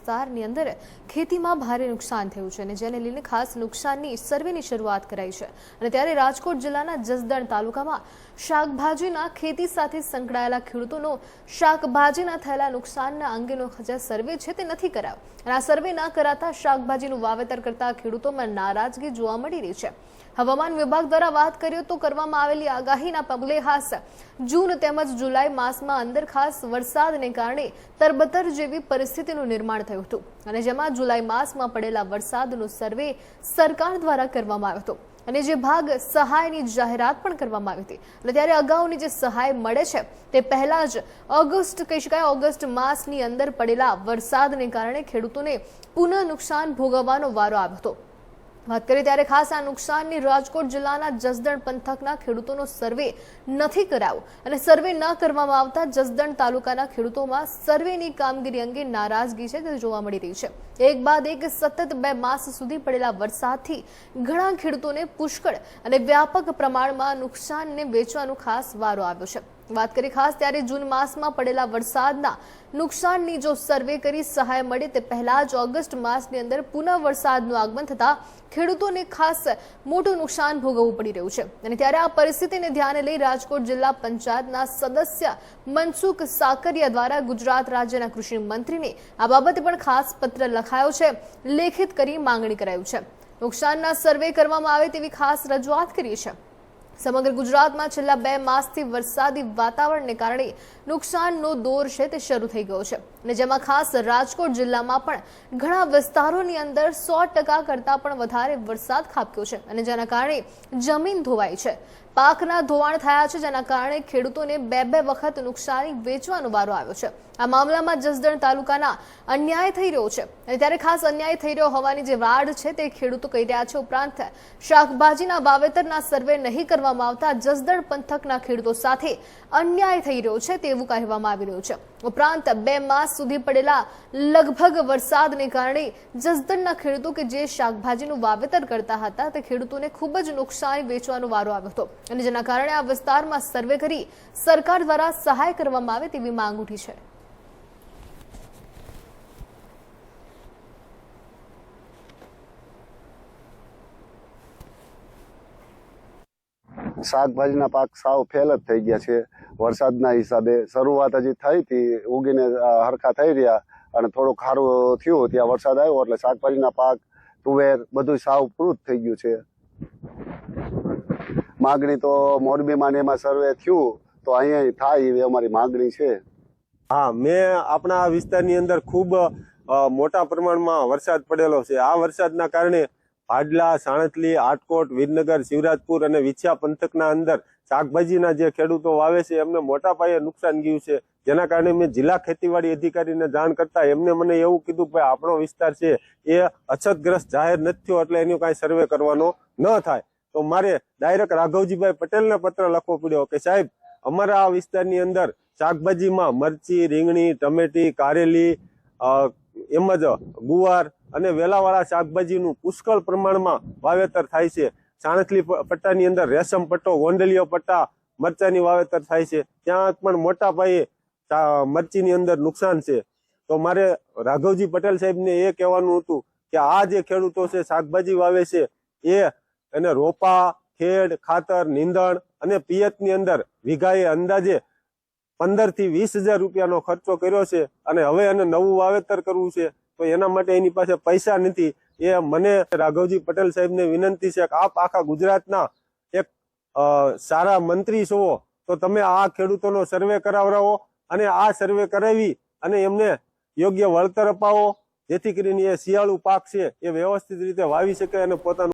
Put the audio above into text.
વિસ્તારની અંદર ખેતીમાં ભારે નુકસાન થયું છે અને જેને લઈને ખાસ નુકસાનની સર્વેની શરૂઆત કરાઈ છે અને ત્યારે રાજકોટ જિલ્લાના જસદણ તાલુકામાં શાકભાજીના ખેતી સાથે સંકળાયેલા ખેડૂતોનો શાકભાજીના થયેલા નુકસાનના અંગેનો જે સર્વે છે તે નથી કરાયો અને આ સર્વે ન કરાતા શાકભાજીનું વાવેતર કરતા ખેડૂતોમાં નારાજગી જોવા મળી રહી છે। હવામાન વિભાગ દ્વારા વાત કરીએ તો કરવામાં આવેલી આગાહીના પગલે ખાસ જૂન તેમજ જુલાઈ માસમાં અંદર ખાસ વરસાદને કારણે તરબતર જેવી પરિસ્થિતિનું નિર્માણ થયું હતું અને જેમાં જુલાઈ માસમાં પડેલા વરસાદનો સર્વે સરકાર દ્વારા કરવામાં આવ્યો હતો અને જે ભાગ સહાયની જાહેરાત પણ કરવામાં આવી હતી અને ત્યારે અગાઉની જે સહાય મળે છે તે પહેલા જ ઓગસ્ટ માસની અંદર પડેલા વરસાદને કારણે ખેડૂતોને પુનઃ નુકસાન ભોગવવાનો વારો આવ્યો હતો। વાત કરીએ ત્યારે ખાસ આ નુકસાનની રાજકોટ જિલ્લાના જસદણ પંથકના ખેડૂતોનો સર્વે નથી કરાયો અને સર્વે ન કરવામાં આવતા જસદણ તાલુકાના ખેડૂતોમાં સર્વેની કામગીરી અંગે નારાજગી છે તે જોવા મળી રહી છે। એક બાદ એક સતત 2 માસ સુધી પડેલા વરસાદથી ઘણા ખેડૂતોને પુષ્કળ અને વ્યાપક પ્રમાણમાં નુકસાનને વેચવાનો ખાસ વારો આવ્યો છે। વાત કરીએ ખાસ ત્યારે જૂન માસમાં પડેલા વરસાદના નુકસાનની જો સર્વે કરી સહાય મળે તે પહેલા જ ઓગસ્ટ માસની અંદર પુનઃ વરસાદનું આગમન થતા ખેડૂતોને ખાસ મોટું નુકસાન ભોગવવું પડી રહ્યું છે અને ત્યારે આ પરિસ્થિતિને ધ્યાને લઈ રાજકોટ જિલ્લા પંચાયતના સદસ્ય મનસુખ સાકરિયા દ્વારા ગુજરાત રાજ્યના કૃષિ મંત્રીને આ બાબતે પણ ખાસ પત્ર લખાયો છે, લેખિત કરી માંગણી કરાયું છે। નુકસાનના સર્વે કરવામાં આવે તેવી ખાસ રજૂઆત કરી છે। સમગ્ર ગુજરાતમાં છેલ્લા 2 માસથી વરસાદી વાતાવરણને કારણે નુકસાનનો દોર છે તે શરૂ થઈ ગયો છે અને જેમાં ખાસ રાજકોટ જિલ્લામાં પણ ઘણા વિસ્તારોની અંદર 100% કરતાં પણ વધારે વરસાદ ખાબક્યો છે અને જેના કારણે જમીન ધોવાઈ છે, પાકના ધોવાણ થયા છે, જેના કારણે ખેડૂતોને 2 વખત નુકસાની વેચવાનો વારો આવ્યો છે। આ મામલામાં જસદણ તાલુકાના અન્યાય થઈ રહ્યો છે અને ત્યારે ખાસ અન્યાય થઈ રહ્યો હોવાની જે વાડ છે તે ખેડૂતો કહી રહ્યા છે। ઉપરાંત શાકભાજીના વાવેતરના સર્વે નહીં કરવામાં આવતા જસદણ પંથકના ખેડૂતો સાથે અન્યાય થઈ રહ્યો છે તેવું કહેવામાં આવી રહ્યું છે। ઉપરાંત 2 માસ સુધી પડેલા લગભગ વરસાદને કારણે જસદણના ખેડૂતો કે જે શાકભાજીનું વાવેતર કરતા હતા તે ખેડૂતોને ખૂબ જ નુકસાની વેચવાનો વારો આવ્યો હતો અને જેના કારણે આ વિસ્તારમાં સર્વે કરી સરકાર દ્વારા સહાય કરવામાં આવે તેવી માંગ ઉઠી છે। શાકભાજીના પાક સાવ ફેલ જ થઈ ગયા છે। વરસાદના હિસાબે શરૂઆત હજી થઈ હતી, ઉગીને હરખા થઈ રહ્યા અને થોડું ખારું થયું ત્યાં વરસાદ આવ્યો એટલે શાકભાજીના પાક, તુવેર બધું સાવ પૂરું થઈ ગયું છે। માગણી તો મોરબીમાં એમાં સર્વે થયું તો અહીંયા થાય એવી અમારી માગણી છે। હા, મેં આપણા વિસ્તારની અંદર ખૂબ મોટા પ્રમાણમાં વરસાદ પડેલો છે। આ વરસાદના કારણે ભાડલા, સાણતલી, આટકોટ, વિરનગર, શિવરાજપુર અને વિછિયા પંથકના અંદર શાકભાજીના જે ખેડૂતો વાવે છે એમને મોટા પાયે નુકસાન ગયું છે, જેના કારણે મેં જિલ્લા ખેતીવાડી અધિકારીને જાણ કરતા એમને મને એવું કીધું કે આપણો વિસ્તાર છે એ અછતગ્રસ્ત જાહેર નથી થયો એટલે એનું કાંઈ સર્વે કરવાનો ન થાય। તો મારે ડાયરેક્ટ રાઘવજીભાઈ પટેલને પત્ર લખવો પડ્યો કે સાહેબ અમારા આ વિસ્તારની અંદર શાકભાજીમાં મરચી, રીંગણી, ટમેટી, કારેલી એમ જ ગુવાર અને વેલાવાળા શાકભાજીનું પુષ્કળ પ્રમાણમાં વાવેતર થાય છે। સાણસલી પટ્ટાની અંદર રેશમ પટ્ટો, ગોંડલિયો પટ્ટા મરચાની વાવેતર થાય છે, ત્યાં પણ મોટા પાયે મરચીની અંદર નુકસાન છે। તો મારે રાઘવજી પટેલ સાહેબને એ કહેવાનું હતું કે આ જે ખેડૂતો છે શાકભાજી વાવે છે એને રોપા, ખેડ, ખાતર, નીંદણ અને પિયતની અંદર વીઘાએ અંદાજે 15 થી 20,000 રૂપિયાનો ખર્ચો કર્યો છે અને હવે એને નવું વાવેતર કરવું છે તો એના માટે એની પાસે પૈસા નથી। એ મને રાઘવજી પટેલ સાહેબને વિનંતી છે કે આપ આખા ગુજરાતના એક સારા મંત્રી છો તો તમે આ ખેડૂતોનો સર્વે કરાવરાવો અને આ સર્વે કરાવી અને એમને યોગ્ય વળતર અપાવો જેથી કરીને એ શિયાળુ પાક છે એ વ્યવસ્થિત રીતે વાવી શકે અને પોતાનું